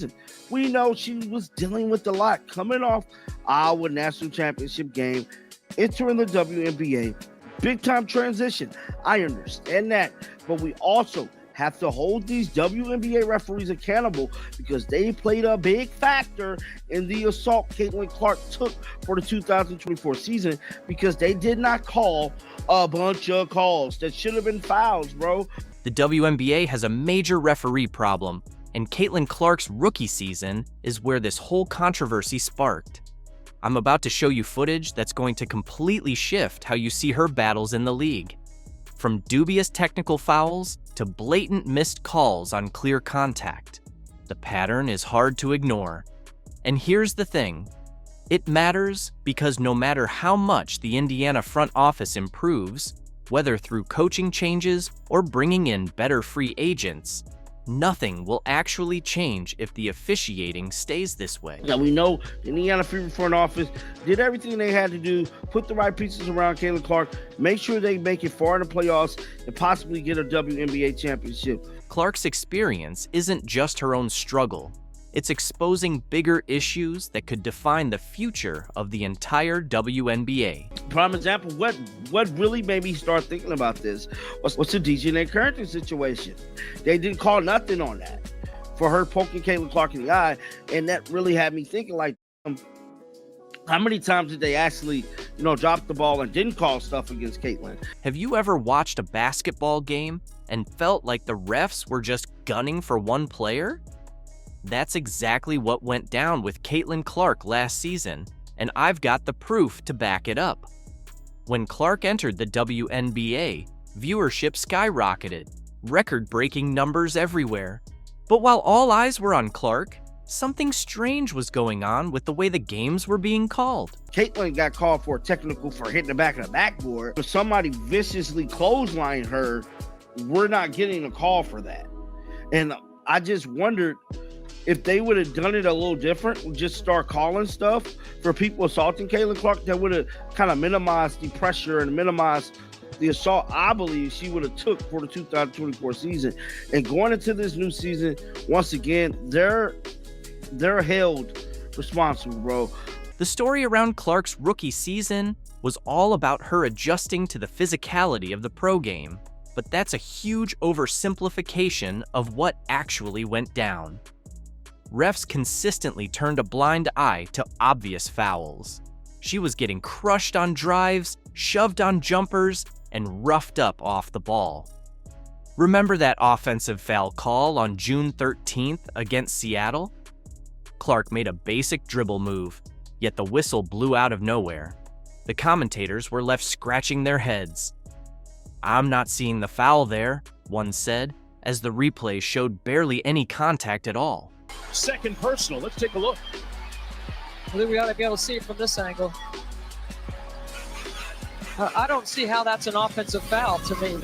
season. We know she was dealing with a lot coming off Iowa National Championship game, entering the WNBA. Big time transition. I understand that, but we also have to hold these WNBA referees accountable because they played a big factor in the assault Caitlin Clark took for the 2024 season because they did not call a bunch of calls that should have been fouls, bro. The WNBA has a major referee problem, and Caitlin Clark's rookie season is where this whole controversy sparked. I'm about to show you footage that's going to completely shift how you see her battles in the league. From dubious technical fouls to blatant missed calls on clear contact, the pattern is hard to ignore. And here's the thing. It matters because no matter how much the Indiana front office improves, whether through coaching changes or bringing in better free agents, nothing will actually change if the officiating stays this way. Now we know the Indiana Fever front office did everything they had to do, put the right pieces around Caitlin Clark, make sure they make it far in the playoffs, and possibly get a WNBA championship. Clark's experience isn't just her own struggle. It's exposing bigger issues that could define the future of the entire WNBA. Prime example, what really made me start thinking about this was the DJ Currington situation. They didn't call nothing on that for her poking Caitlin Clark in the eye, and that really had me thinking, like, how many times did they actually, drop the ball and didn't call stuff against Caitlin? Have you ever watched a basketball game and felt like the refs were just gunning for one player? That's exactly what went down with Caitlin Clark last season, and I've got the proof to back it up. When Clark entered the WNBA, viewership skyrocketed, record-breaking numbers everywhere. But while all eyes were on Clark, something strange was going on with the way the games were being called. Caitlin got called for a technical for hitting the back of the backboard. If somebody viciously clotheslined her, we're not getting a call for that. And I just wondered, if they would have done it a little different, just start calling stuff for people assaulting Caitlin Clark, that would have kind of minimized the pressure and minimized the assault I believe she would have took for the 2024 season. And going into this new season, once again, they're held responsible, bro. The story around Clark's rookie season was all about her adjusting to the physicality of the pro game, but that's a huge oversimplification of what actually went down. Refs consistently turned a blind eye to obvious fouls. She was getting crushed on drives, shoved on jumpers, and roughed up off the ball. Remember that offensive foul call on June 13th against Seattle? Clark made a basic dribble move, yet the whistle blew out of nowhere. The commentators were left scratching their heads. "I'm not seeing the foul there," one said, as the replay showed barely any contact at all. Second personal. Let's take a look. I think we ought to be able to see it from this angle. I don't see how that's an offensive foul to me.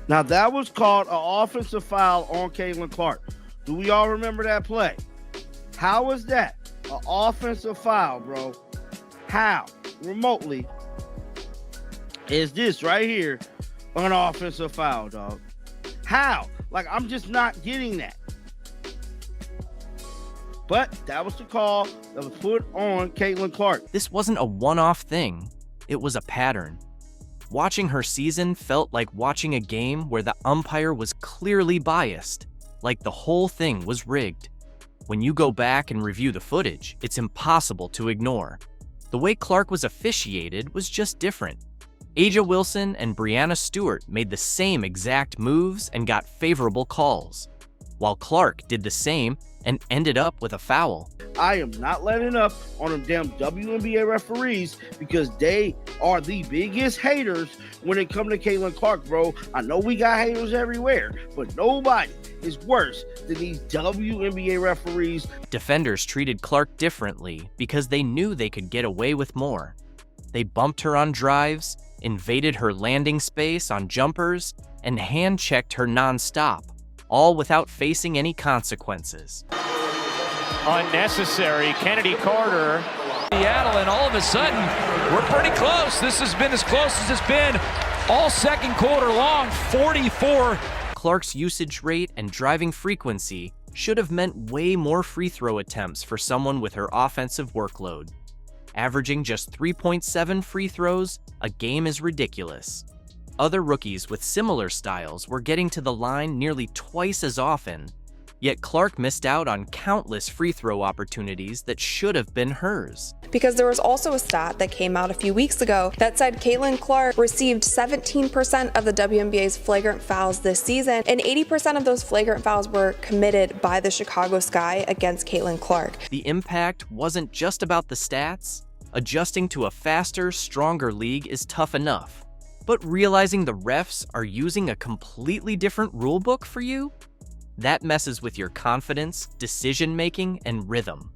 Now, that was called an offensive foul on Caitlin Clark. Do we all remember that play? How is that an offensive foul, bro? How remotely is this right here an offensive foul, dog? How? Like, I'm just not getting that. But that was the call that was put on Caitlin Clark. This wasn't a one-off thing. It was a pattern. Watching her season felt like watching a game where the umpire was clearly biased, like the whole thing was rigged. When you go back and review the footage, it's impossible to ignore. The way Clark was officiated was just different. Aja Wilson and Brianna Stewart made the same exact moves and got favorable calls, while Clark did the same and ended up with a foul. I am not letting up on them damn WNBA referees because they are the biggest haters when it comes to Caitlin Clark, bro. I know we got haters everywhere, but nobody is worse than these WNBA referees. Defenders treated Clark differently because they knew they could get away with more. They bumped her on drives, invaded her landing space on jumpers, and hand-checked her non-stop, all without facing any consequences. Unnecessary. Kennedy Carter. Seattle, and all of a sudden, we're pretty close. This has been as close as it's been all second quarter long, 44. Clark's usage rate and driving frequency should have meant way more free throw attempts for someone with her offensive workload. Averaging just 3.7 free throws a game is ridiculous. Other rookies with similar styles were getting to the line nearly twice as often, yet Clark missed out on countless free throw opportunities that should have been hers. Because there was also a stat that came out a few weeks ago that said Caitlin Clark received 17% of the WNBA's flagrant fouls this season, and 80% of those flagrant fouls were committed by the Chicago Sky against Caitlin Clark. The impact wasn't just about the stats. Adjusting to a faster, stronger league is tough enough. But realizing the refs are using a completely different rulebook for you? That messes with your confidence, decision-making, and rhythm.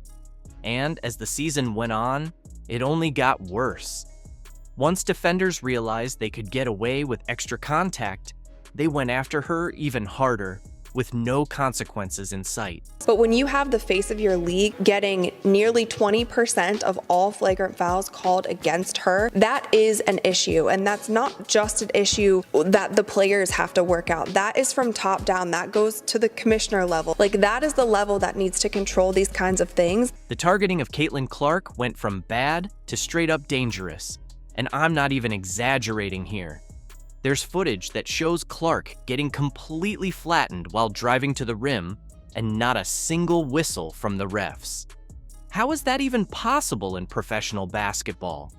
And as the season went on, it only got worse. Once defenders realized they could get away with extra contact, they went after her even harder, with no consequences in sight. But when you have the face of your league getting nearly 20% of all flagrant fouls called against her, that is an issue. And that's not just an issue that the players have to work out. That is from top down. That goes to the commissioner level. Like, that is the level that needs to control these kinds of things. The targeting of Caitlin Clark went from bad to straight up dangerous. And I'm not even exaggerating here. There's footage that shows Clark getting completely flattened while driving to the rim, and not a single whistle from the refs. How is that even possible in professional basketball?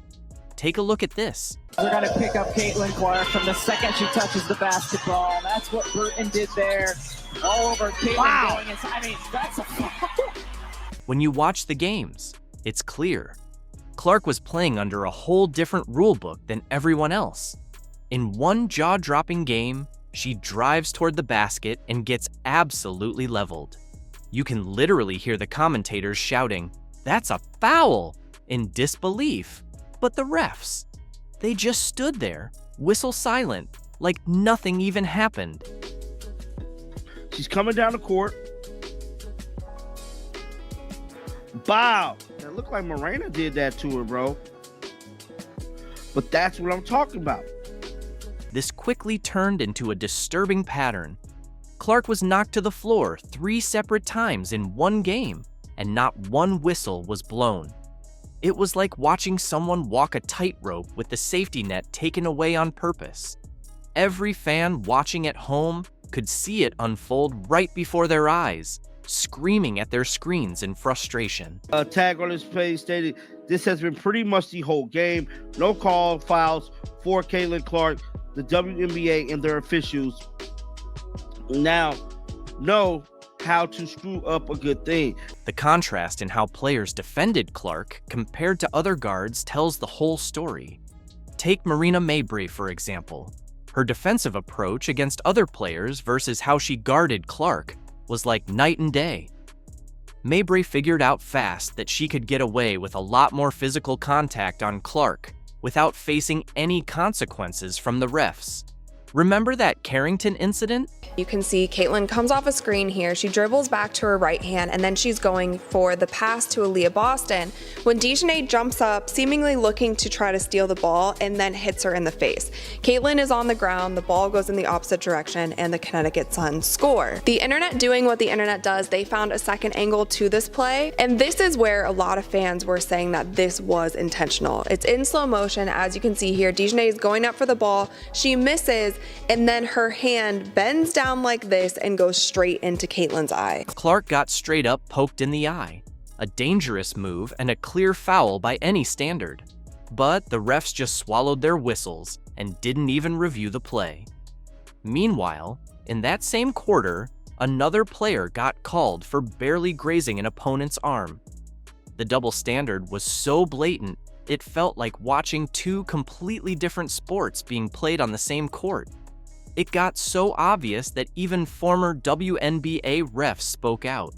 Take a look at this. They're going to pick up Caitlin Clark from the second she touches the basketball. That's what Burton did there. All over Caitlin going inside. I mean, that's a foul. When you watch the games, it's clear. Clark was playing under a whole different rulebook than everyone else. In one jaw-dropping game, she drives toward the basket and gets absolutely leveled. You can literally hear the commentators shouting, "That's a foul!" in disbelief. But the refs, they just stood there, whistle silent, like nothing even happened. She's coming down the court. Bow. It looked like Morena did that to her, bro. But that's what I'm talking about. This quickly turned into a disturbing pattern. Clark was knocked to the floor 3 separate times in one game, and not one whistle was blown. It was like watching someone walk a tightrope with the safety net taken away on purpose. Every fan watching at home could see it unfold right before their eyes, screaming at their screens in frustration. A tag on his page stated, "This has been pretty much the whole game. No call fouls for Caitlin Clark. The WNBA and their officials now know how to screw up a good thing." The contrast in how players defended Clark compared to other guards tells the whole story. Take Marina Mabrey, for example. Her defensive approach against other players versus how she guarded Clark was like night and day. Mabrey figured out fast that she could get away with a lot more physical contact on Clark without facing any consequences from the refs. Remember that Carrington incident? You can see Caitlin comes off a screen here. She dribbles back to her right hand, and then she's going for the pass to Aaliyah Boston when Dejanay jumps up, seemingly looking to try to steal the ball, and then hits her in the face. Caitlin is on the ground, the ball goes in the opposite direction, and the Connecticut Sun score. The internet doing what the internet does, they found a second angle to this play, and this is where a lot of fans were saying that this was intentional. It's in slow motion, as you can see here. Dejanay is going up for the ball, she misses, and then her hand bends down like this and goes straight into Caitlin's eye. Clark got straight up poked in the eye. A dangerous move and a clear foul by any standard. But the refs just swallowed their whistles and didn't even review the play. Meanwhile, in that same quarter, another player got called for barely grazing an opponent's arm. The double standard was so blatant, it felt like watching 2 completely different sports being played on the same court. It got so obvious that even former WNBA refs spoke out.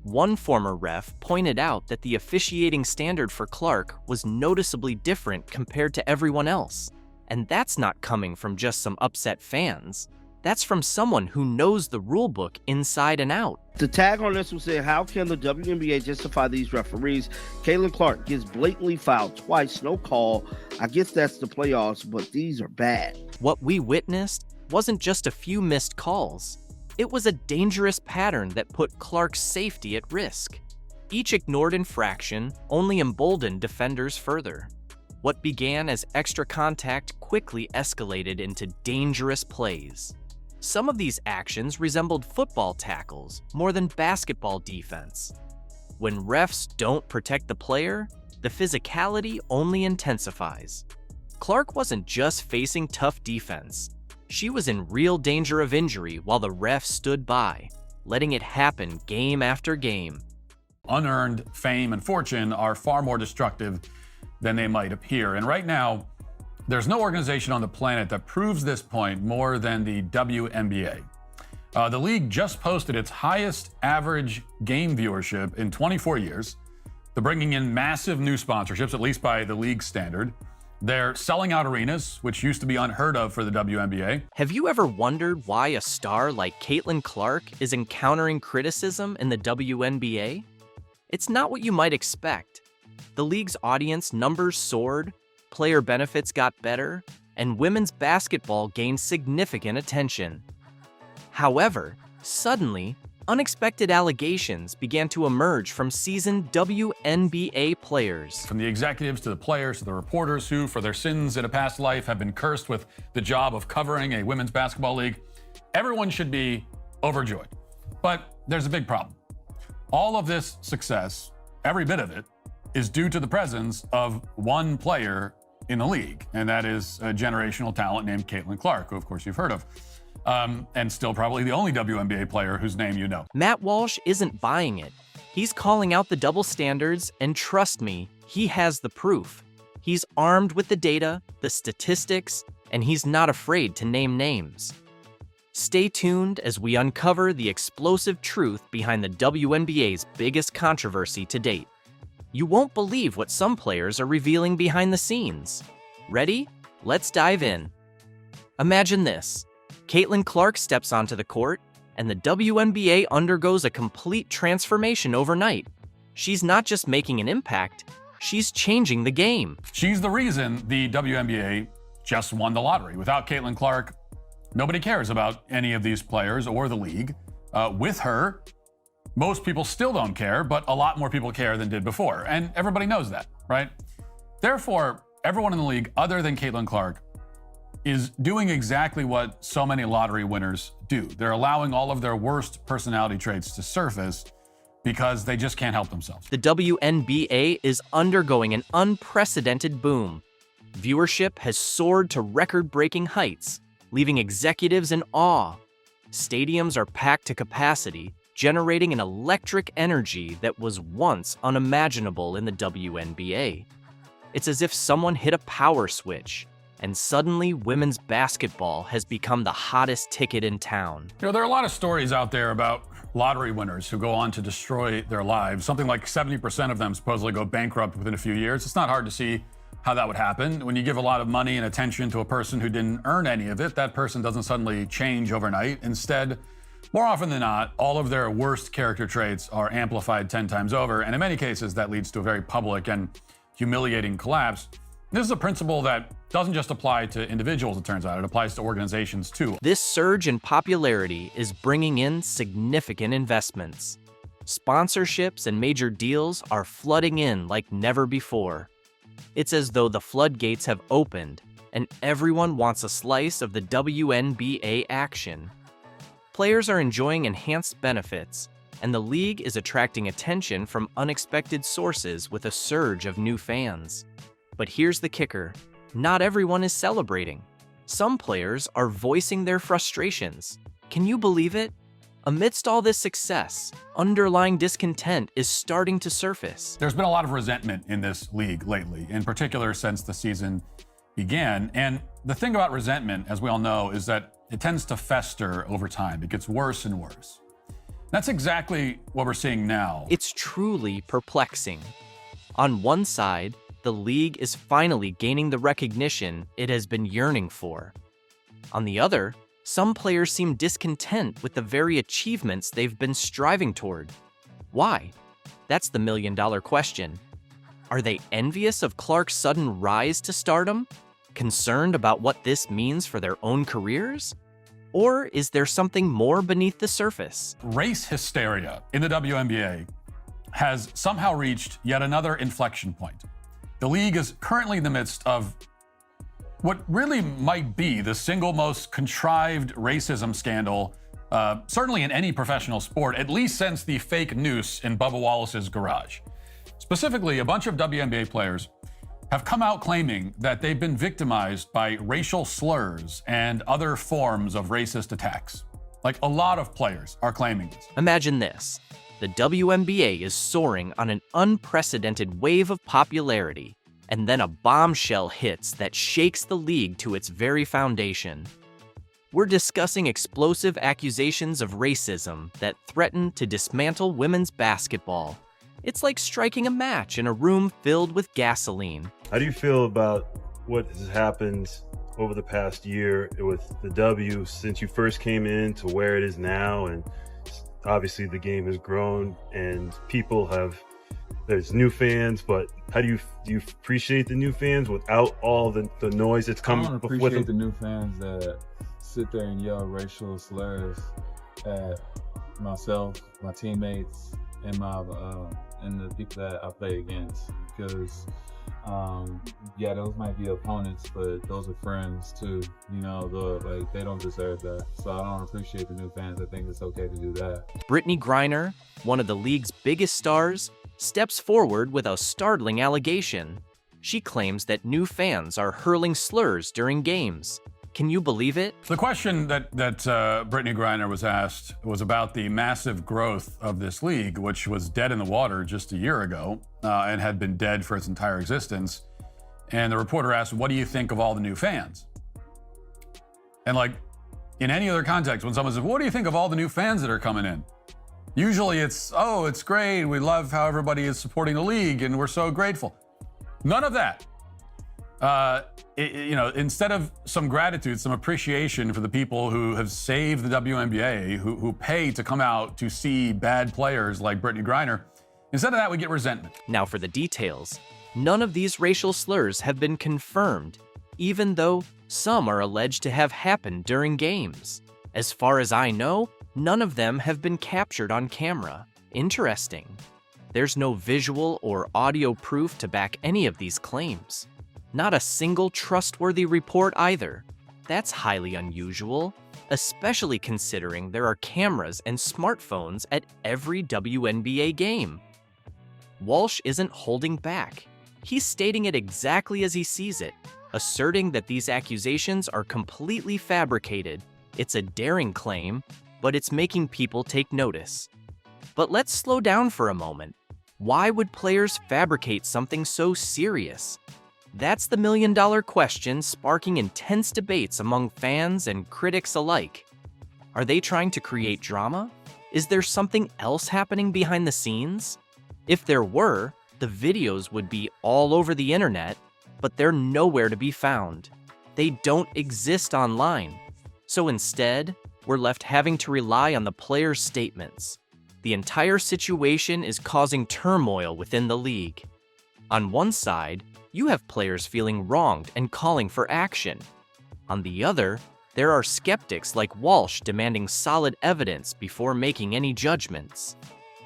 One former ref pointed out that the officiating standard for Clark was noticeably different compared to everyone else. And that's not coming from just some upset fans. That's from someone who knows the rulebook inside and out. The tag on this will say, "How can the WNBA justify these referees? Caitlin Clark gets blatantly fouled twice, no call. I guess that's the playoffs, but these are bad." What we witnessed wasn't just a few missed calls. It was a dangerous pattern that put Clark's safety at risk. Each ignored infraction only emboldened defenders further. What began as extra contact quickly escalated into dangerous plays. Some of these actions resembled football tackles more than basketball defense. When refs don't protect the player, the physicality only intensifies. Clark wasn't just facing tough defense. She was in real danger of injury while the refs stood by, letting it happen game after game. Unearned fame and fortune are far more destructive than they might appear. And right now, there's no organization on the planet that proves this point more than the WNBA. The league just posted its highest average game viewership in 24 years. They're bringing in massive new sponsorships, at least by the league standard. They're selling out arenas, which used to be unheard of for the WNBA. Have you ever wondered why a star like Caitlin Clark is encountering criticism in the WNBA? It's not what you might expect. The league's audience numbers soared, player benefits got better, and women's basketball gained significant attention. However, suddenly, unexpected allegations began to emerge from seasoned WNBA players. From the executives to the players to the reporters who, for their sins in a past life, have been cursed with the job of covering a women's basketball league, everyone should be overjoyed. But there's a big problem. All of this success, every bit of it, is due to the presence of one player in the league, and that is a generational talent named Caitlin Clark, who of course you've heard of, and still probably the only WNBA player whose name you know. Matt Walsh isn't buying it. He's calling out the double standards, and trust me, he has the proof. He's armed with the data, the statistics, and he's not afraid to name names. Stay tuned as we uncover the explosive truth behind the WNBA's biggest controversy to date. You won't believe what some players are revealing behind the scenes. Ready? Let's dive in. Imagine this. Caitlin Clark steps onto the court, and the WNBA undergoes a complete transformation overnight. She's not just making an impact, she's changing the game. She's the reason the WNBA just won the lottery. Without Caitlin Clark, nobody cares about any of these players or the league. With her, most people still don't care, but a lot more people care than did before. And everybody knows that, right? Therefore, everyone in the league other than Caitlin Clark is doing exactly what so many lottery winners do. They're allowing all of their worst personality traits to surface because they just can't help themselves. The WNBA is undergoing an unprecedented boom. Viewership has soared to record-breaking heights, leaving executives in awe. Stadiums are packed to capacity, generating an electric energy that was once unimaginable in the WNBA. It's as if someone hit a power switch, and suddenly women's basketball has become the hottest ticket in town. You know, there are a lot of stories out there about lottery winners who go on to destroy their lives. Something like 70% of them supposedly go bankrupt within a few years. It's not hard to see how that would happen. When you give a lot of money and attention to a person who didn't earn any of it, that person doesn't suddenly change overnight. Instead, more often than not, all of their worst character traits are amplified 10 times over, and in many cases, that leads to a very public and humiliating collapse. This is a principle that doesn't just apply to individuals, it turns out. It applies to organizations, too. This surge in popularity is bringing in significant investments. Sponsorships and major deals are flooding in like never before. It's as though the floodgates have opened, and everyone wants a slice of the WNBA action. Players are enjoying enhanced benefits, and the league is attracting attention from unexpected sources with a surge of new fans. But here's the kicker. Not everyone is celebrating. Some players are voicing their frustrations. Can you believe it? Amidst all this success, underlying discontent is starting to surface. There's been a lot of resentment in this league lately, in particular since the season began. And the thing about resentment, as we all know, is that it tends to fester over time. It gets worse and worse. That's exactly what we're seeing now. It's truly perplexing. On one side, the league is finally gaining the recognition it has been yearning for. On the other, some players seem discontent with the very achievements they've been striving toward. Why? That's the million-dollar question. Are they envious of Clark's sudden rise to stardom? Concerned about what this means for their own careers? Or is there something more beneath the surface? Race hysteria in the WNBA has somehow reached yet another inflection point. The league is currently in the midst of what really might be the single most contrived racism scandal, certainly in any professional sport, at least since the fake noose in Bubba Wallace's garage. Specifically, a bunch of WNBA players have come out claiming that they've been victimized by racial slurs and other forms of racist attacks. Like, a lot of players are claiming this. Imagine this. The WNBA is soaring on an unprecedented wave of popularity, and then a bombshell hits that shakes the league to its very foundation. We're discussing explosive accusations of racism that threaten to dismantle women's basketball. It's like striking a match in a room filled with gasoline. How do you feel about what has happened over the past year with the W since you first came in to where it is now? And obviously the game has grown and there's new fans, but how do you appreciate the new fans without all the noise that's coming with them? I appreciate the new fans that sit there and yell racial slurs at myself, my teammates, and the people that I play against, because those might be opponents, but those are friends too. They don't deserve that. So I don't appreciate the new fans. I think it's okay to do that. Brittany Griner, one of the league's biggest stars, steps forward with a startling allegation. She claims that new fans are hurling slurs during games. Can you believe it? The question that Brittany Griner was asked was about the massive growth of this league, which was dead in the water just a year ago and had been dead for its entire existence. And the reporter asked, what do you think of all the new fans? And like in any other context, when someone says, what do you think of all the new fans that are coming in? Usually it's, oh, it's great. We love how everybody is supporting the league and we're so grateful. None of that. Instead of some gratitude, some appreciation for the people who have saved the WNBA, who pay to come out to see bad players like Brittany Griner, instead of that, we get resentment. Now for the details. None of these racial slurs have been confirmed, even though some are alleged to have happened during games. As far as I know, none of them have been captured on camera. Interesting. There's no visual or audio proof to back any of these claims. Not a single trustworthy report either. That's highly unusual, especially considering there are cameras and smartphones at every WNBA game. Walsh isn't holding back. He's stating it exactly as he sees it, asserting that these accusations are completely fabricated. It's a daring claim, but it's making people take notice. But let's slow down for a moment. Why would players fabricate something so serious? That's the million-dollar question sparking intense debates among fans and critics alike. Are they trying to create drama? Is there something else happening behind the scenes? If there were, the videos would be all over the internet, but they're nowhere to be found. They don't exist online. So instead, we're left having to rely on the players' statements. The entire situation is causing turmoil within the league. On one side, you have players feeling wronged and calling for action. On the other, there are skeptics like Walsh demanding solid evidence before making any judgments.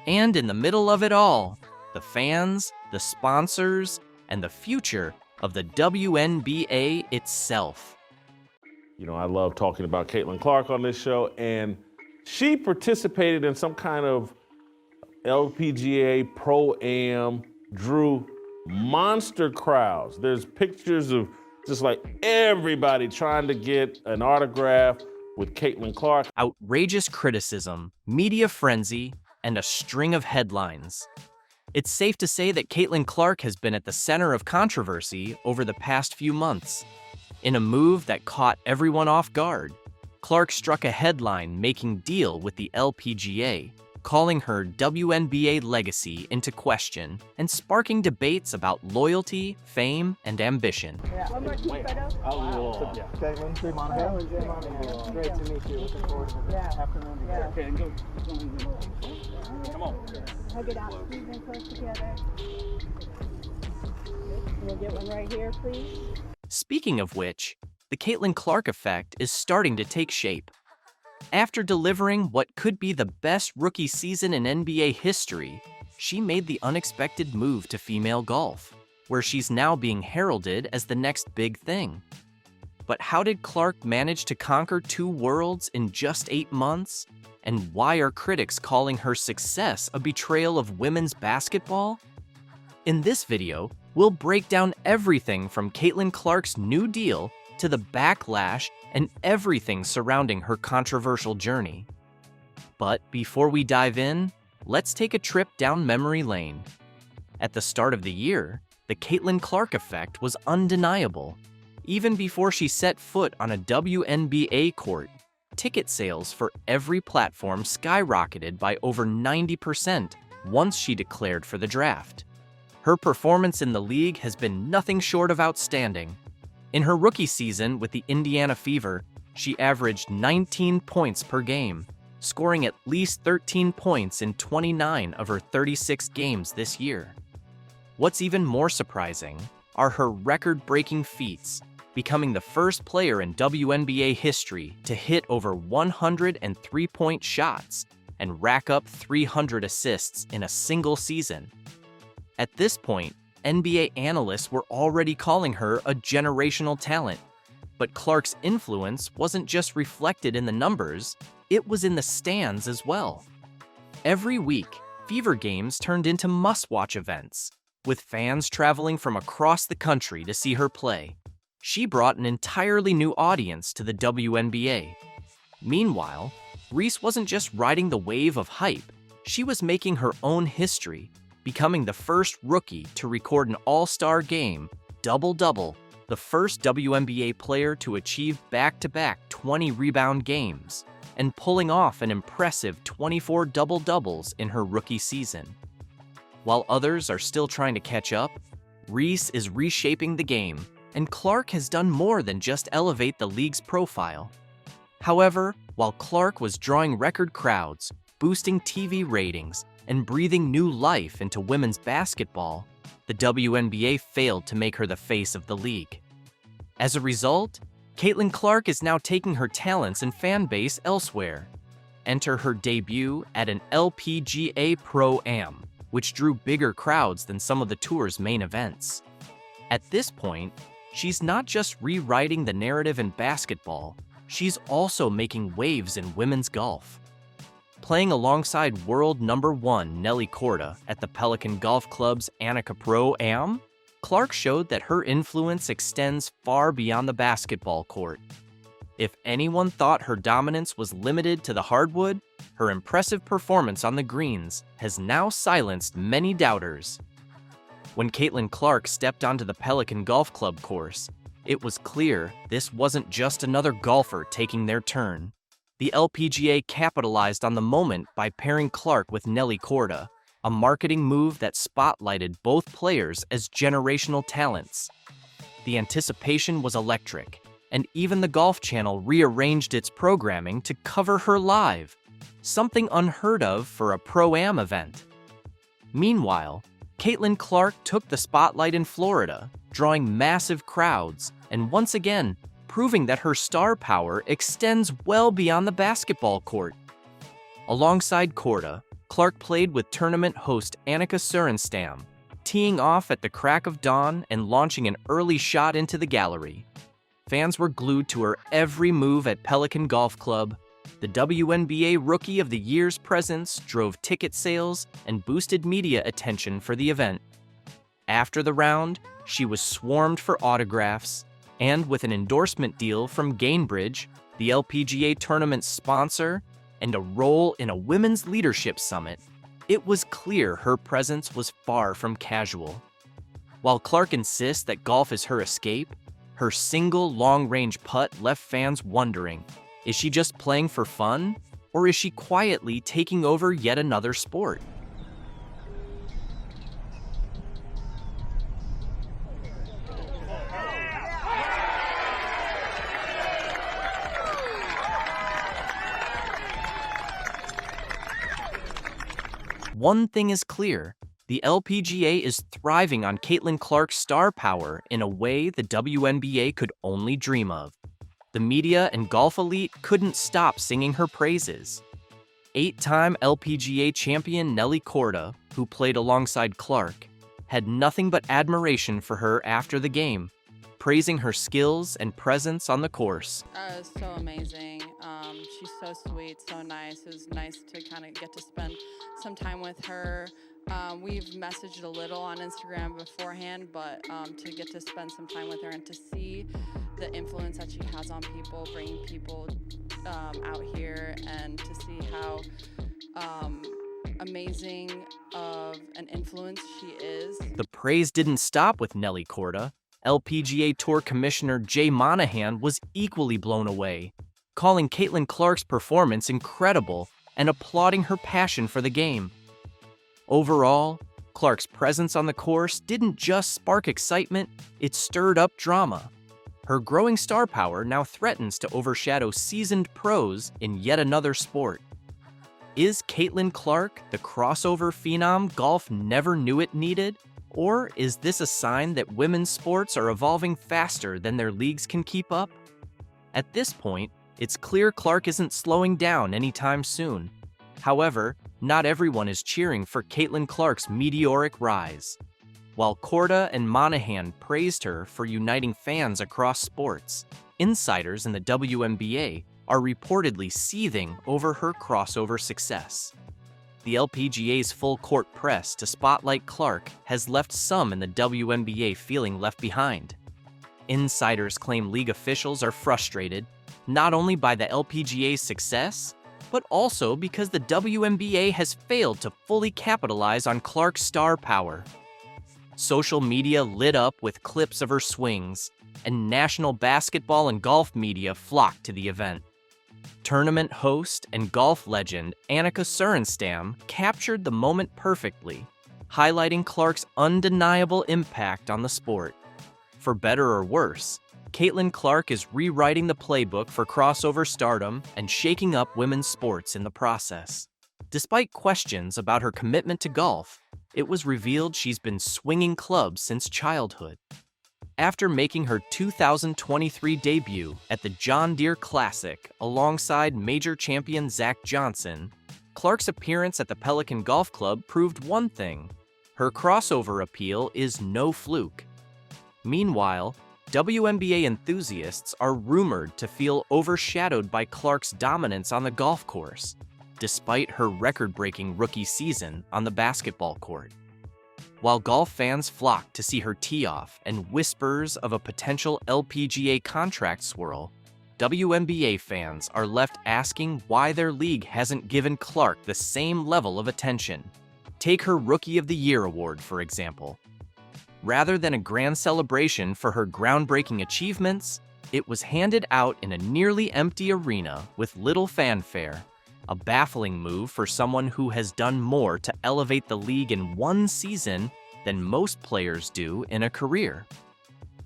And in the middle of it all, the fans, the sponsors, and the future of the WNBA itself. I love talking about Caitlin Clark on this show, and she participated in some kind of LPGA Pro-Am, drew monster crowds. There's pictures of just like everybody trying to get an autograph with Caitlin Clark. Outrageous criticism, media frenzy, and a string of headlines. It's safe to say that Caitlin Clark has been at the center of controversy over the past few months. In a move that caught everyone off guard, Clark struck a headline making deal with the LPGA, calling her WNBA legacy into question and sparking debates about loyalty, fame, and ambition. One more quick photo. Caitlin, Jay Monahan. Great to meet you. Looking forward to this afternoon together. Okay, go. Come on. Hug it out. Squeeze in close together. We'll get one right here, please. Speaking of which, the Caitlin Clark effect is starting to take shape. After delivering what could be the best rookie season in NBA history, she made the unexpected move to female golf, where she's now being heralded as the next big thing. But how did Clark manage to conquer 2 worlds in just 8 months? And why are critics calling her success a betrayal of women's basketball? In this video, we'll break down everything from Caitlin Clark's new deal to the backlash and everything surrounding her controversial journey. But before we dive in, let's take a trip down memory lane. At the start of the year, the Caitlin Clark effect was undeniable. Even before she set foot on a WNBA court, ticket sales for every platform skyrocketed by over 90% once she declared for the draft. Her performance in the league has been nothing short of outstanding. In her rookie season with the Indiana Fever, she averaged 19 points per game, scoring at least 13 points in 29 of her 36 games this year. What's even more surprising are her record-breaking feats, becoming the first player in WNBA history to hit over 100 three-point shots and rack up 300 assists in a single season. At this point, NBA analysts were already calling her a generational talent, but Clark's influence wasn't just reflected in the numbers, it was in the stands as well. Every week, Fever games turned into must-watch events, with fans traveling from across the country to see her play. She brought an entirely new audience to the WNBA. Meanwhile, Reese wasn't just riding the wave of hype, she was making her own history, becoming the first rookie to record an all-star game, double-double, the first WNBA player to achieve back-to-back 20-rebound games, and pulling off an impressive 24 double-doubles in her rookie season. While others are still trying to catch up, Reese is reshaping the game, and Clark has done more than just elevate the league's profile. However, while Clark was drawing record crowds, boosting TV ratings, and breathing new life into women's basketball, the WNBA failed to make her the face of the league. As a result, Caitlin Clark is now taking her talents and fan base elsewhere. Enter her debut at an LPGA Pro-Am, which drew bigger crowds than some of the tour's main events. At this point, she's not just rewriting the narrative in basketball, she's also making waves in women's golf. Playing alongside world number 1 Nelly Korda at the Pelican Golf Club's Annika Pro-Am, Clark showed that her influence extends far beyond the basketball court. If anyone thought her dominance was limited to the hardwood, her impressive performance on the greens has now silenced many doubters. When Caitlin Clark stepped onto the Pelican Golf Club course, it was clear this wasn't just another golfer taking their turn. The LPGA capitalized on the moment by pairing Clark with Nelly Korda, a marketing move that spotlighted both players as generational talents. The anticipation was electric, and even the Golf Channel rearranged its programming to cover her live, something unheard of for a Pro-Am event. Meanwhile, Caitlin Clark took the spotlight in Florida, drawing massive crowds, and once again, proving that her star power extends well beyond the basketball court. Alongside Korda, Clark played with tournament host Annika Sorenstam, teeing off at the crack of dawn and launching an early shot into the gallery. Fans were glued to her every move at Pelican Golf Club. The WNBA Rookie of the Year's presence drove ticket sales and boosted media attention for the event. After the round, she was swarmed for autographs, and with an endorsement deal from Gainbridge, the LPGA tournament's sponsor, and a role in a women's leadership summit, it was clear her presence was far from casual. While Clark insists that golf is her escape, her single long-range putt left fans wondering, is she just playing for fun, or is she quietly taking over yet another sport? One thing is clear, the LPGA is thriving on Caitlin Clark's star power in a way the WNBA could only dream of. The media and golf elite couldn't stop singing her praises. 8-time LPGA champion Nelly Korda, who played alongside Clark, had nothing but admiration for her after the game, praising her skills and presence on the course. It was so amazing. She's so sweet, so nice. It was nice to kind of get to spend some time with her. We've messaged a little on Instagram beforehand, but to get to spend some time with her and to see the influence that she has on people, bringing people out here, and to see how amazing of an influence she is. The praise didn't stop with Nelly Korda. LPGA Tour Commissioner Jay Monahan was equally blown away, calling Caitlin Clark's performance incredible and applauding her passion for the game. Overall, Clark's presence on the course didn't just spark excitement, it stirred up drama. Her growing star power now threatens to overshadow seasoned pros in yet another sport. Is Caitlin Clark the crossover phenom golf never knew it needed? Or is this a sign that women's sports are evolving faster than their leagues can keep up? At this point, it's clear Clark isn't slowing down anytime soon. However, not everyone is cheering for Caitlin Clark's meteoric rise. While Korda and Monahan praised her for uniting fans across sports, insiders in the WNBA are reportedly seething over her crossover success. The LPGA's full-court press to spotlight Clark has left some in the WNBA feeling left behind. Insiders claim league officials are frustrated, not only by the LPGA's success, but also because the WNBA has failed to fully capitalize on Clark's star power. Social media lit up with clips of her swings, and national basketball and golf media flocked to the event. Tournament host and golf legend Annika Sorenstam captured the moment perfectly, highlighting Clark's undeniable impact on the sport. For better or worse, Caitlin Clark is rewriting the playbook for crossover stardom and shaking up women's sports in the process. Despite questions about her commitment to golf, it was revealed she's been swinging clubs since childhood. After making her 2023 debut at the John Deere Classic alongside major champion Zach Johnson, Clark's appearance at the Pelican Golf Club proved one thing: her crossover appeal is no fluke. Meanwhile, WNBA enthusiasts are rumored to feel overshadowed by Clark's dominance on the golf course, despite her record-breaking rookie season on the basketball court. While golf fans flock to see her tee off and whispers of a potential LPGA contract swirl, WNBA fans are left asking why their league hasn't given Clark the same level of attention. Take her Rookie of the Year award, for example. Rather than a grand celebration for her groundbreaking achievements, it was handed out in a nearly empty arena with little fanfare, a baffling move for someone who has done more to elevate the league in one season than most players do in a career.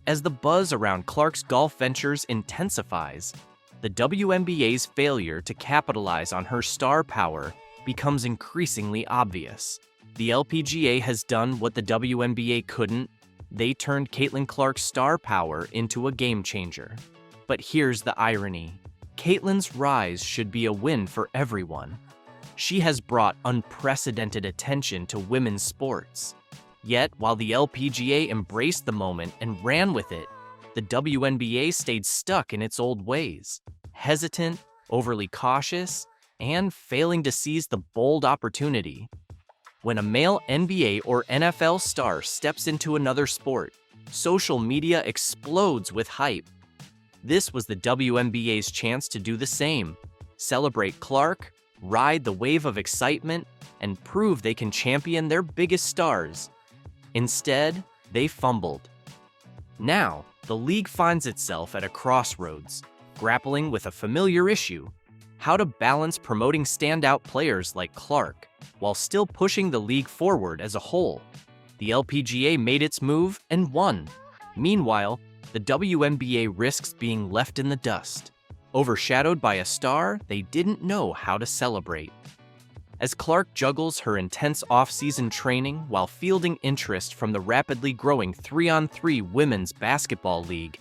As the buzz around Clark's golf ventures intensifies, the WNBA's failure to capitalize on her star power becomes increasingly obvious. The LPGA has done what the WNBA couldn't. They turned Caitlin Clark's star power into a game changer. But here's the irony. Caitlin's rise should be a win for everyone. She has brought unprecedented attention to women's sports. Yet, while the LPGA embraced the moment and ran with it, the WNBA stayed stuck in its old ways, hesitant, overly cautious, and failing to seize the bold opportunity. When a male NBA or NFL star steps into another sport, social media explodes with hype. This was the WNBA's chance to do the same, celebrate Clark, ride the wave of excitement, and prove they can champion their biggest stars. Instead, they fumbled. Now, the league finds itself at a crossroads, grappling with a familiar issue: how to balance promoting standout players like Clark while still pushing the league forward as a whole. The LPGA made its move and won. Meanwhile, the WNBA risks being left in the dust, overshadowed by a star they didn't know how to celebrate. As Clark juggles her intense off-season training while fielding interest from the rapidly growing 3-on-3 women's basketball league,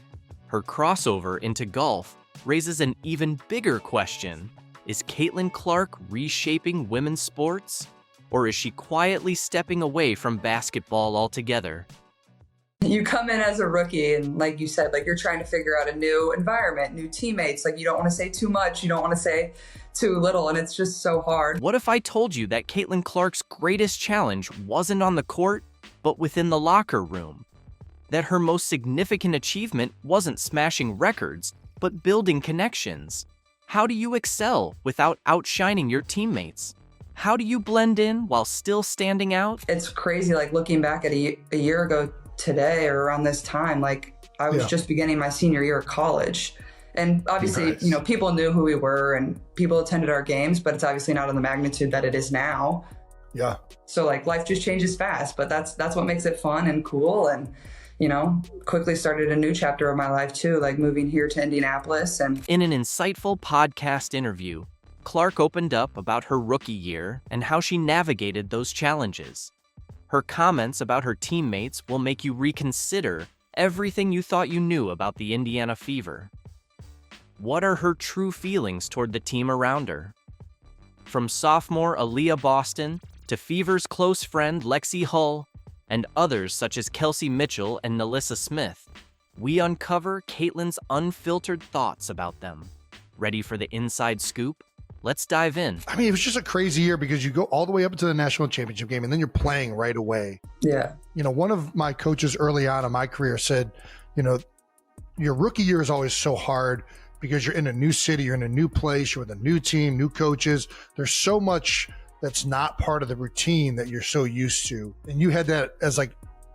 her crossover into golf raises an even bigger question. Is Caitlin Clark reshaping women's sports? Or is she quietly stepping away from basketball altogether? You come in as a rookie and like you said, like you're trying to figure out a new environment, new teammates. Like you don't want to say too much. You don't want to say too little. And it's just so hard. What if I told you that Caitlin Clark's greatest challenge wasn't on the court, but within the locker room? That her most significant achievement wasn't smashing records, but building connections? How do you excel without outshining your teammates? How do you blend in while still standing out? It's crazy, like looking back at a year ago today or around this time, like I was just beginning my senior year of college. And obviously, you know, people knew who we were and people attended our games, but it's obviously not on the magnitude that it is now. Yeah. So like life just changes fast, but that's what makes it fun and cool. And, you know, quickly started a new chapter of my life too, like moving here to Indianapolis. And in an insightful podcast interview, Clark opened up about her rookie year and how she navigated those challenges. Her comments about her teammates will make you reconsider everything you thought you knew about the Indiana Fever. What are her true feelings toward the team around her? From sophomore Aaliyah Boston to Fever's close friend Lexi Hull and others such as Kelsey Mitchell and Nalissa Smith, we uncover Caitlin's unfiltered thoughts about them. Ready for the inside scoop? Let's dive in. I mean, it was just a crazy year because you go all the way up to the national championship game and then you're playing right away. Yeah. You know, one of my coaches early on in my career said, you know, your rookie year is always so hard because you're in a new city, you're in a new place, you're with a new team, new coaches. There's so much that's not part of the routine that you're so used to. And you had that as like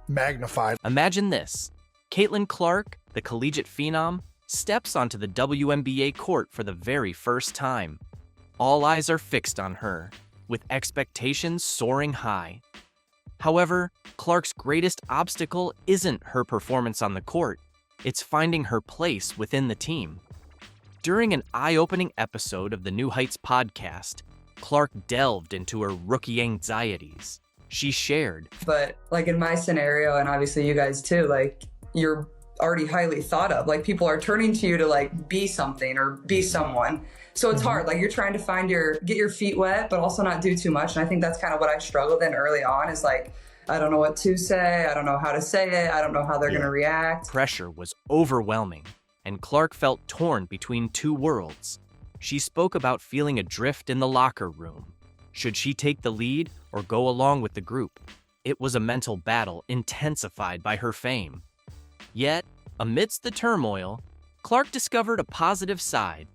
magnified. Imagine this. Caitlin Clark, the collegiate phenom, steps onto the WNBA court for the very first time. All eyes are fixed on her, with expectations soaring high. However, Clark's greatest obstacle isn't her performance on the court, it's finding her place within the team. During an eye-opening episode of the New Heights podcast, Clark delved into her rookie anxieties. She shared, but like in my scenario, and obviously you guys too, like you're already highly thought of. Like people are turning to you to like be something or be someone. So it's hard. Like you're trying to get your feet wet, but also not do too much. And I think that's kind of what I struggled in early on is like, I don't know what to say. I don't know how to say it. I don't know how they're going to react. Pressure was overwhelming, and Clark felt torn between two worlds. She spoke about feeling adrift in the locker room. Should she take the lead or go along with the group? It was a mental battle intensified by her fame. Yet, amidst the turmoil, Clark discovered a positive side.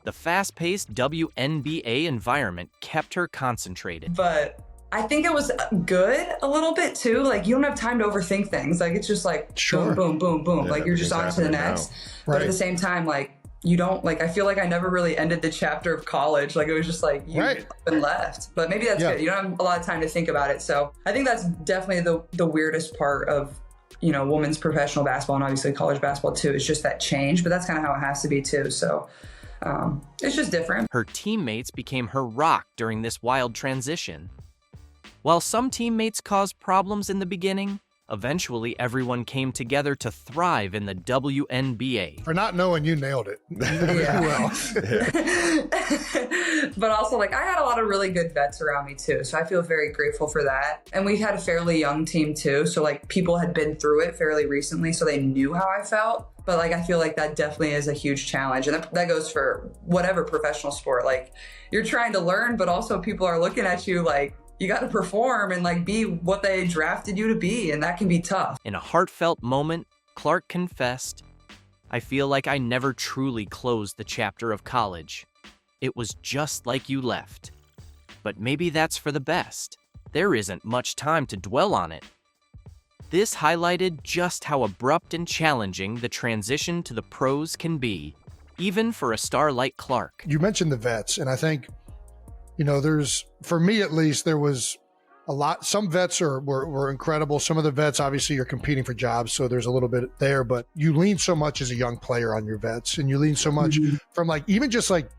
The fast-paced WNBA environment kept her concentrated. But I think it was good a little bit too. Like you don't have time to overthink things. Like it's just like boom, boom, boom, boom. Like you're just on to the next. But at the same time, like you don't like, I feel like I never really ended the chapter of college. Like it was just like you been left. But maybe that's good. You don't have a lot of time to think about it. So I think that's definitely the weirdest part of, you know, women's professional basketball and obviously college basketball too. It's just that change, but that's kind of how it has to be too. So it's just different. Her teammates became her rock during this wild transition. While some teammates caused problems in the beginning, eventually everyone came together to thrive in the WNBA. For not knowing, you nailed it. Well. But also, like, I had a lot of really good vets around me too, so I feel very grateful for that. And we had a fairly young team too, so like people had been through it fairly recently, so they knew how I felt. But like, I feel like that definitely is a huge challenge, and that goes for whatever professional sport. Like, you're trying to learn, but also people are looking at you like, you got to perform and like be what they drafted you to be, and that can be tough. In a heartfelt moment, Clark confessed, "I feel like I never truly closed the chapter of college. It was just like you left. But maybe that's for the best. There isn't much time to dwell on it." This highlighted just how abrupt and challenging the transition to the pros can be, even for a star like Clark. You mentioned the vets, and I think, you know, for me at least, there was a lot. Some vets were incredible. Some of the vets, obviously, you're competing for jobs, so there's a little bit there, but you lean so much as a young player on your vets, and you lean so much from like, even just like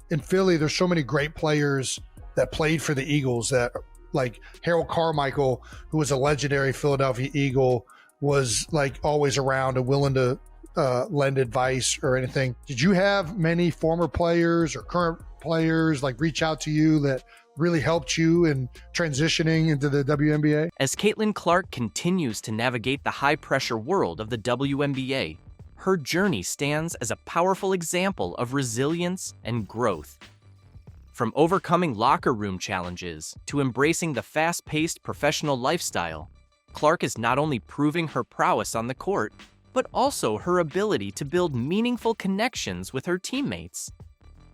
in Philly, there's so many great players that played for the Eagles that, like Harold Carmichael, who was a legendary Philadelphia Eagle, was like always around and willing to lend advice or anything. Did you have many former players or current players like reach out to you that really helped you in transitioning into the WNBA? As Caitlin Clark continues to navigate the high-pressure world of the WNBA, her journey stands as a powerful example of resilience and growth. From overcoming locker room challenges to embracing the fast-paced professional lifestyle, Clark is not only proving her prowess on the court, but also her ability to build meaningful connections with her teammates.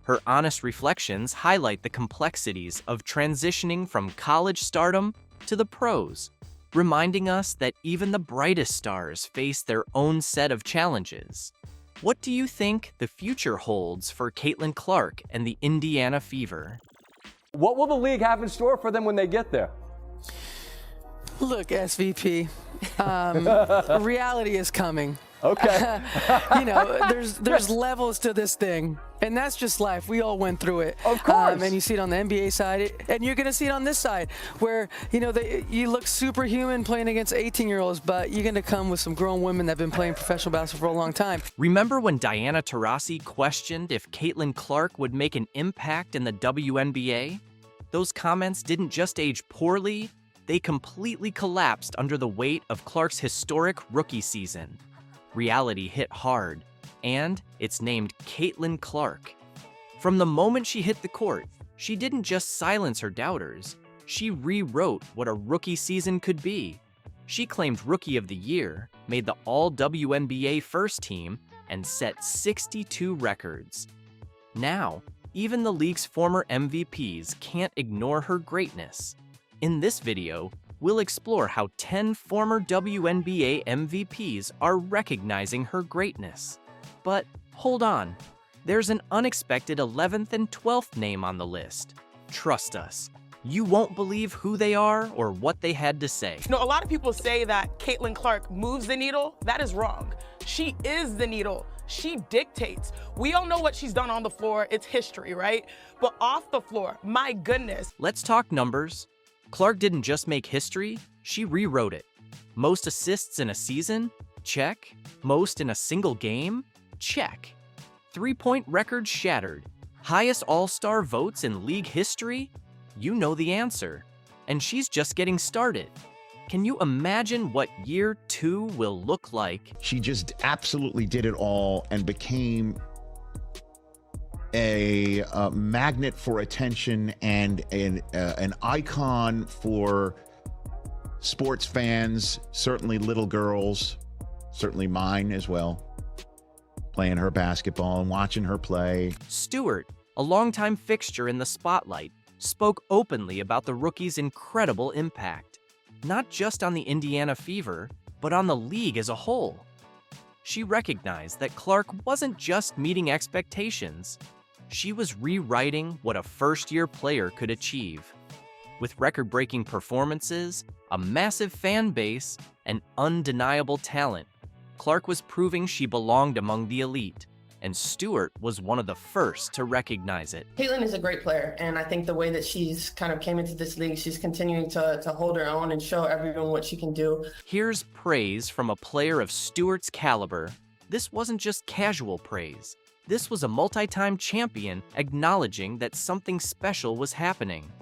Her honest reflections highlight the complexities of transitioning from college stardom to the pros, reminding us that even the brightest stars face their own set of challenges. What do you think the future holds for Caitlin Clark and the Indiana Fever? What will the league have in store for them when they get there? Look, SVP, reality is coming. Okay. There's levels to this thing, and that's just life. We all went through it. Of course. And you see it on the NBA side, and you're going to see it on this side, where, you look superhuman playing against 18-year-olds, but you're going to come with some grown women that have been playing professional basketball for a long time. Remember when Diana Taurasi questioned if Caitlin Clark would make an impact in the WNBA? Those comments didn't just age poorly, they completely collapsed under the weight of Clark's historic rookie season. Reality hit hard, and it's named Caitlin Clark. From the moment she hit the court, she didn't just silence her doubters, she rewrote what a rookie season could be. She claimed Rookie of the Year, made the All-WNBA first team, and set 62 records. Now, even the league's former MVPs can't ignore her greatness. In this video, we'll explore how 10 former WNBA MVPs are recognizing her greatness. But hold on, there's an unexpected 11th and 12th name on the list. Trust us, you won't believe who they are or what they had to say. A lot of people say that Caitlin Clark moves the needle. That is wrong. She is the needle. She dictates. We all know what she's done on the floor. It's history, right? But off the floor, my goodness. Let's talk numbers. Clark didn't just make history, she rewrote it. Most assists in a season? Check. Most in a single game? Check. Three-point record shattered. Highest all-star votes in league history? You know the answer. And she's just getting started. Can you imagine what year 2 will look like? She just absolutely did it all and became a magnet for attention and an icon for sports fans, certainly little girls, certainly mine as well, playing her basketball and watching her play. Stewart, a longtime fixture in the spotlight, spoke openly about the rookie's incredible impact, not just on the Indiana Fever, but on the league as a whole. She recognized that Clark wasn't just meeting expectations, she was rewriting what a first-year player could achieve. With record-breaking performances, a massive fan base, and undeniable talent, Clark was proving she belonged among the elite, and Stewart was one of the first to recognize it. Caitlin is a great player, and I think the way that she's kind of came into this league, she's continuing to hold her own and show everyone what she can do. Here's praise from a player of Stewart's caliber. This wasn't just casual praise. This was a multi-time champion acknowledging that something special was happening.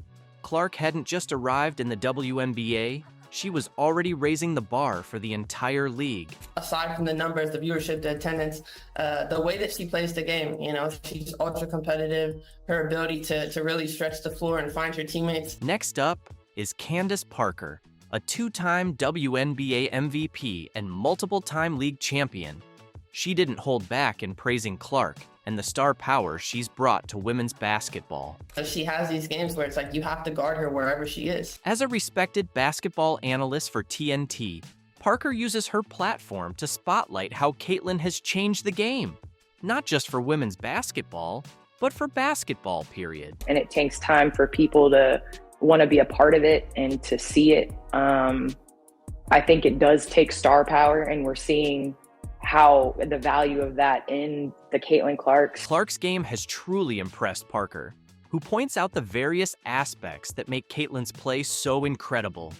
Clark hadn't just arrived in the WNBA, she was already raising the bar for the entire league. Aside from the numbers, the viewership, the attendance, the way that she plays the game, she's ultra competitive, her ability to really stretch the floor and find her teammates. Next up is Candace Parker, a two-time WNBA MVP and multiple-time league champion. She didn't hold back in praising Clark and the star power she's brought to women's basketball. She has these games where it's like you have to guard her wherever she is. As a respected basketball analyst for TNT, Parker uses her platform to spotlight how Caitlin has changed the game, not just for women's basketball, but for basketball, period. And it takes time for people to want to be a part of it and to see it. I think it does take star power, and we're seeing how the value of that in the Caitlin Clarks. Clark's game has truly impressed Parker, who points out the various aspects that make Caitlin's play so incredible.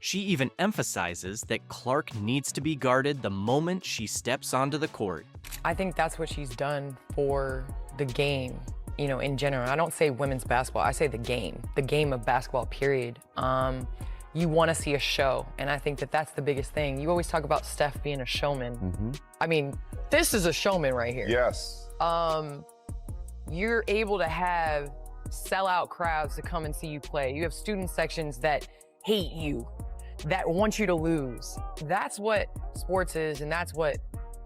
She even emphasizes that Clark needs to be guarded the moment she steps onto the court. I think that's what she's done for the game, you know, in general. I don't say women's basketball, I say the game of basketball, period. You want to see a show, and I think that that's the biggest thing. You always talk about Steph being a showman. I mean, this is a showman right here. Yes. You're able to have sellout crowds to come and see you play. You have student sections that hate you, that want you to lose. That's what sports is, and that's what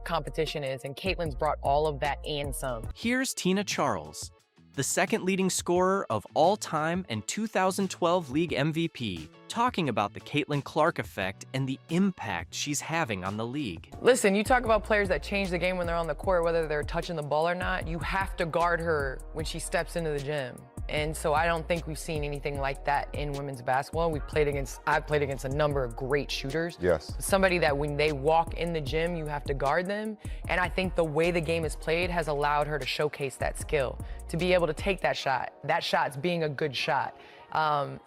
competition is, and Caitlin's brought all of that and some. Here's Tina Charles, the second leading scorer of all time and 2012 league MVP, talking about the Caitlin Clark effect and the impact she's having on the league. Listen, you talk about players that change the game when they're on the court, whether they're touching the ball or not, you have to guard her when she steps into the gym. And so I don't think we've seen anything like that in women's basketball. I've played against a number of great shooters. Yes. Somebody that when they walk in the gym, you have to guard them. And I think the way the game is played has allowed her to showcase that skill, to be able to take that shot. That shot's being a good shot.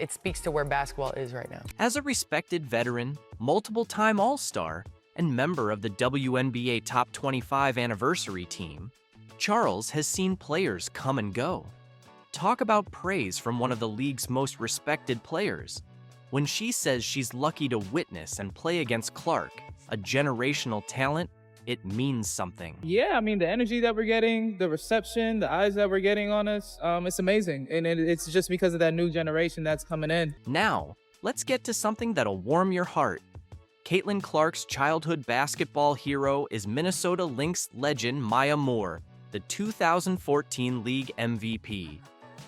It speaks to where basketball is right now. As a respected veteran, multiple-time All-Star, and member of the WNBA Top 25 anniversary team, Charles has seen players come and go. Talk about praise from one of the league's most respected players. When she says she's lucky to witness and play against Clark, a generational talent, it means something. Yeah, I mean, the energy that we're getting, the reception, the eyes that we're getting on us, it's amazing. And it's just because of that new generation that's coming in. Now, let's get to something that'll warm your heart. Caitlin Clark's childhood basketball hero is Minnesota Lynx legend Maya Moore, the 2014 league MVP.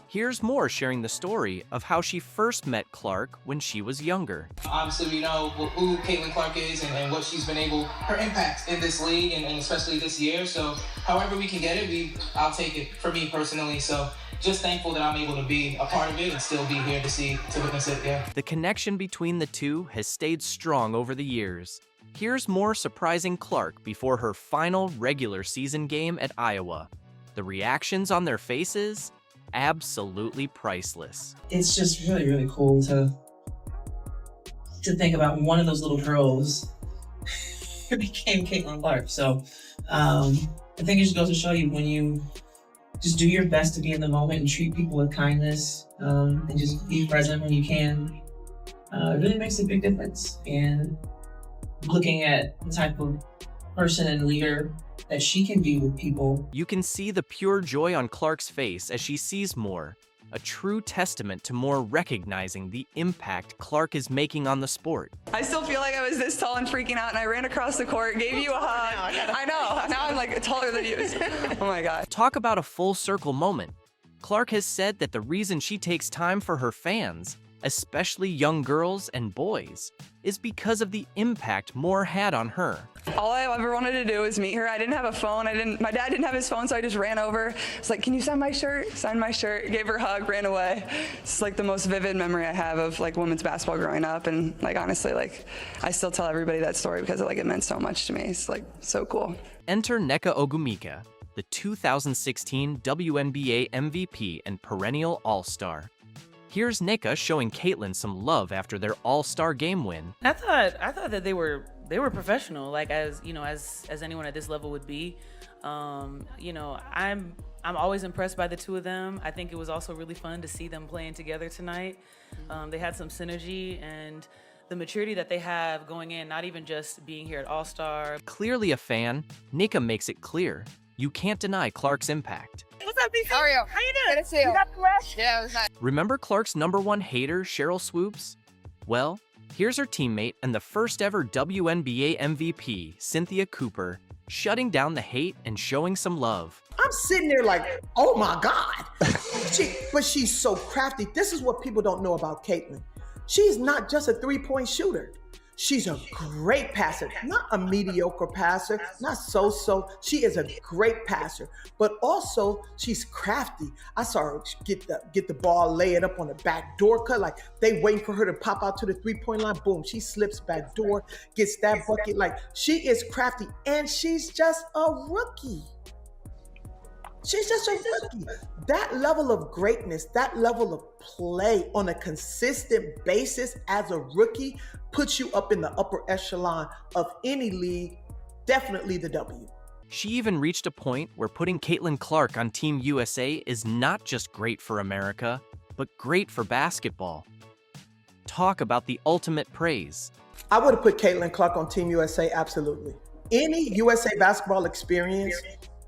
Here's Moore sharing the story of how she first met Clark when she was younger. Obviously, we know who Caitlin Clark is and what she's been able, her impact in this league and especially this year. So however we can get it, I'll take it for me personally. So just thankful that I'm able to be a part of it and still be here to witness it, yeah. The connection between the two has stayed strong over the years. Here's Moore surprising Clark before her final regular season game at Iowa. The reactions on their faces? Absolutely priceless. It's just really, really cool to think about one of those little girls became Caitlin Clark. So I think it just goes to show you when you just do your best to be in the moment and treat people with kindness and just be present when you can, it really makes a big difference. And looking at the type of person and leader that she can be with people. You can see the pure joy on Clark's face as she sees Moore, a true testament to Moore recognizing the impact Clark is making on the sport. I still feel like I was this tall and freaking out, and I ran across the court, gave you a hug. I know, now I'm like taller than you. Oh my God. Talk about a full circle moment. Clark has said that the reason she takes time for her fans, especially young girls and boys, is because of the impact Moore had on her. All I ever wanted to do was meet her. I didn't have a phone. My dad didn't have his phone, so I just ran over. It's like, can you sign my shirt? Signed my shirt, gave her a hug, ran away. It's like the most vivid memory I have of like women's basketball growing up. And like, honestly, like I still tell everybody that story because it meant so much to me. It's like so cool. Enter Nneka Ogwumike, the 2016 WNBA MVP and perennial All-Star. Here's Nneka showing Caitlin some love after their All-Star game win. I thought that they were professional, like as anyone at this level would be. I'm always impressed by the two of them. I think it was also really fun to see them playing together tonight. They had some synergy and the maturity that they have going in, not even just being here at All-Star. Clearly a fan, Nneka makes it clear you can't deny Clark's impact. What's up, BC? How are you? How you doing? Good to see you. You got the rest? Yeah, it was nice. Remember Clark's #1 hater, Cheryl Swoops? Well, here's her teammate and the first ever WNBA MVP, Cynthia Cooper, shutting down the hate and showing some love. I'm sitting there like, oh my God. But she's so crafty. This is what people don't know about Caitlin. She's not just a three-point shooter. She's a great passer, not a mediocre passer, not so-so. She is a great passer, but also she's crafty. I saw her get the ball, lay it up on the back door cut, like they waiting for her to pop out to the three-point line. Boom, she slips back door, gets that bucket. Like she is crafty, and she's just a rookie. She's just a rookie. That level of greatness, that level of play on a consistent basis as a rookie puts you up in the upper echelon of any league, definitely the W. She even reached a point where putting Caitlin Clark on Team USA is not just great for America, but great for basketball. Talk about the ultimate praise. I would have put Caitlin Clark on Team USA, absolutely. Any USA basketball experience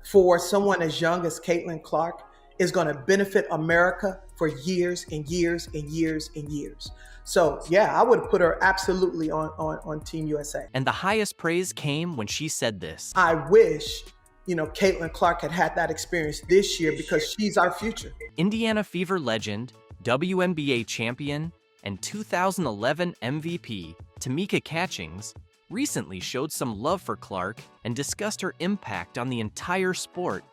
for someone as young as Caitlin Clark is going to benefit America for years and years and years and years. So yeah, I would have put her absolutely on Team USA. And the highest praise came when she said this. I wish, Caitlin Clark had that experience this year because she's our future. Indiana Fever legend, WNBA champion, and 2011 MVP, Tamika Catchings, recently showed some love for Clark and discussed her impact on the entire sport.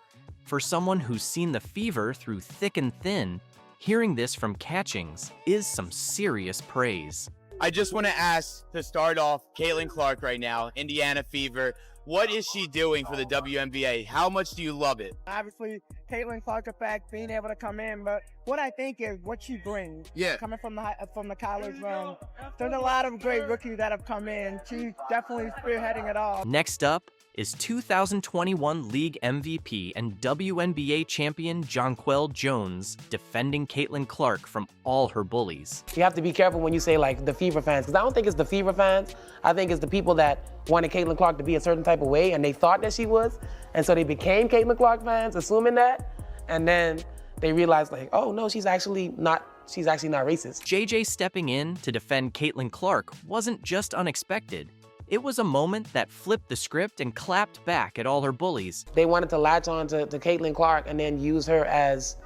For someone who's seen the Fever through thick and thin, hearing this from Catchings is some serious praise. I just want to ask, to start off, Caitlin Clark right now, Indiana Fever. What is she doing for the WNBA? How much do you love it? Obviously, Caitlin Clark effect, being able to come in, but what I think is what she brings. Yeah. Coming from the college realm, there's a lot of great rookies that have come in. She's definitely spearheading it all. Next up is 2021 League MVP and WNBA champion Jonquel Jones defending Caitlin Clark from all her bullies. You have to be careful when you say like the Fever fans, because I don't think it's the Fever fans. I think it's the people that wanted Caitlin Clark to be a certain type of way and they thought that she was, and so they became Caitlin Clark fans, assuming that, and then they realized like, oh no, she's actually not racist. JJ stepping in to defend Caitlin Clark wasn't just unexpected. It was a moment that flipped the script and clapped back at all her bullies. They wanted to latch on to Caitlin Clark and then use her as,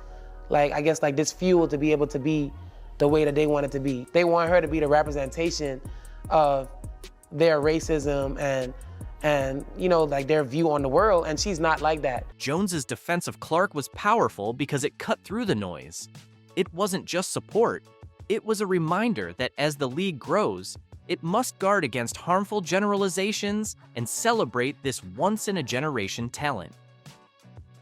like, I guess, like this fuel to be able to be the way that they wanted to be. They want her to be the representation of their racism and like their view on the world, and she's not like that. Jones's defense of Clark was powerful because it cut through the noise. It wasn't just support. It was a reminder that as the league grows, it must guard against harmful generalizations and celebrate this once-in-a-generation talent.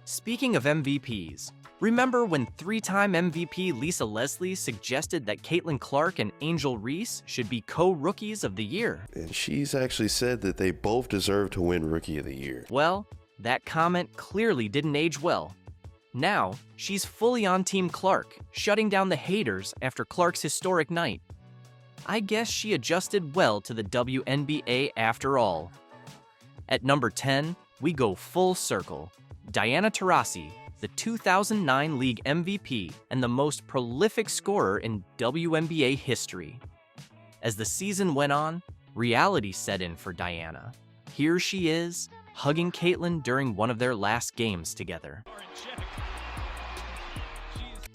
Speaking of MVPs, remember when three-time MVP Lisa Leslie suggested that Caitlin Clark and Angel Reese should be co-rookies of the year? And she's actually said that they both deserve to win Rookie of the Year. Well, that comment clearly didn't age well. Now, she's fully on Team Clark, shutting down the haters after Clark's historic night. I guess she adjusted well to the WNBA after all. At number 10, we go full circle. Diana Taurasi, the 2009 League MVP and the most prolific scorer in WNBA history. As the season went on, reality set in for Diana. Here she is, hugging Caitlin during one of their last games together.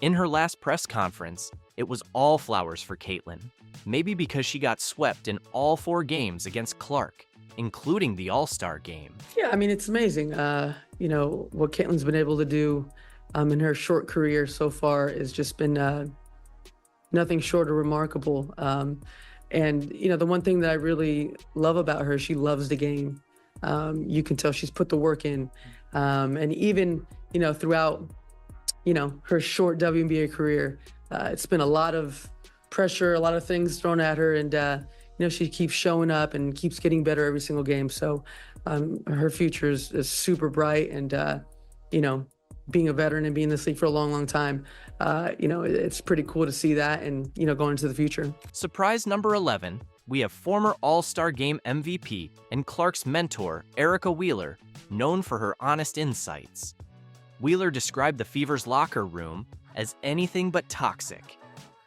In her last press conference, it was all flowers for Caitlin. Maybe because she got swept in all 4 games against Clark, including the All-Star game. Yeah, I mean, it's amazing. What Caitlin's been able to do in her short career so far has just been nothing short of remarkable. And the one thing that I really love about her, she loves the game. You can tell she's put the work in. And even, throughout, her short WNBA career, it's been a lot of pressure, a lot of things thrown at her, and she keeps showing up and keeps getting better every single game. So her future is super bright, and being a veteran and being in this league for a long, long time, it's pretty cool to see that and going into the future. Surprise number 11, we have former All-Star Game MVP and Clark's mentor, Erica Wheeler, known for her honest insights. Wheeler described the Fever's locker room as anything but toxic.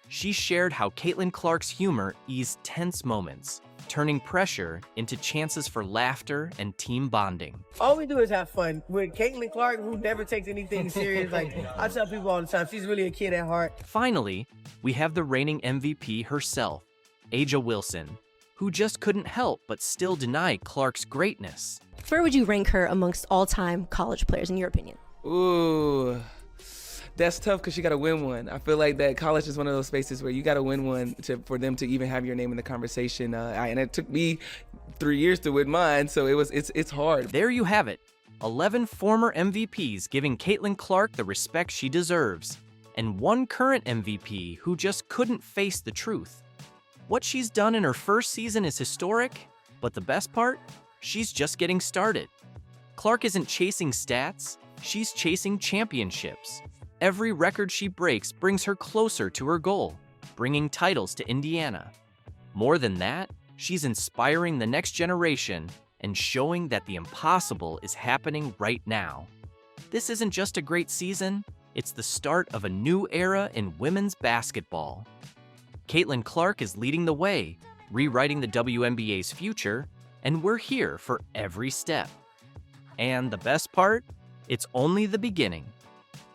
She shared how Caitlin Clark's humor eased tense moments, turning pressure into chances for laughter and team bonding. All we do is have fun. With Caitlin Clark, who never takes anything serious, I tell people all the time, she's really a kid at heart. Finally, we have the reigning MVP herself, A'ja Wilson, who just couldn't help but still deny Clark's greatness. Where would you rank her amongst all-time college players, in your opinion? Ooh, that's tough because you got to win one. I feel like that college is one of those spaces where you got to win one for them to even have your name in the conversation. And it took me 3 years to win mine, so it's hard. There you have it. 11 former MVPs giving Caitlin Clark the respect she deserves, and one current MVP who just couldn't face the truth. What she's done in her first season is historic, but the best part? She's just getting started. Clark isn't chasing stats, she's chasing championships. Every record she breaks brings her closer to her goal, bringing titles to Indiana. More than that, she's inspiring the next generation and showing that the impossible is happening right now. This isn't just a great season, it's the start of a new era in women's basketball. Caitlin Clark is leading the way, rewriting the WNBA's future, and we're here for every step. And the best part? It's only the beginning.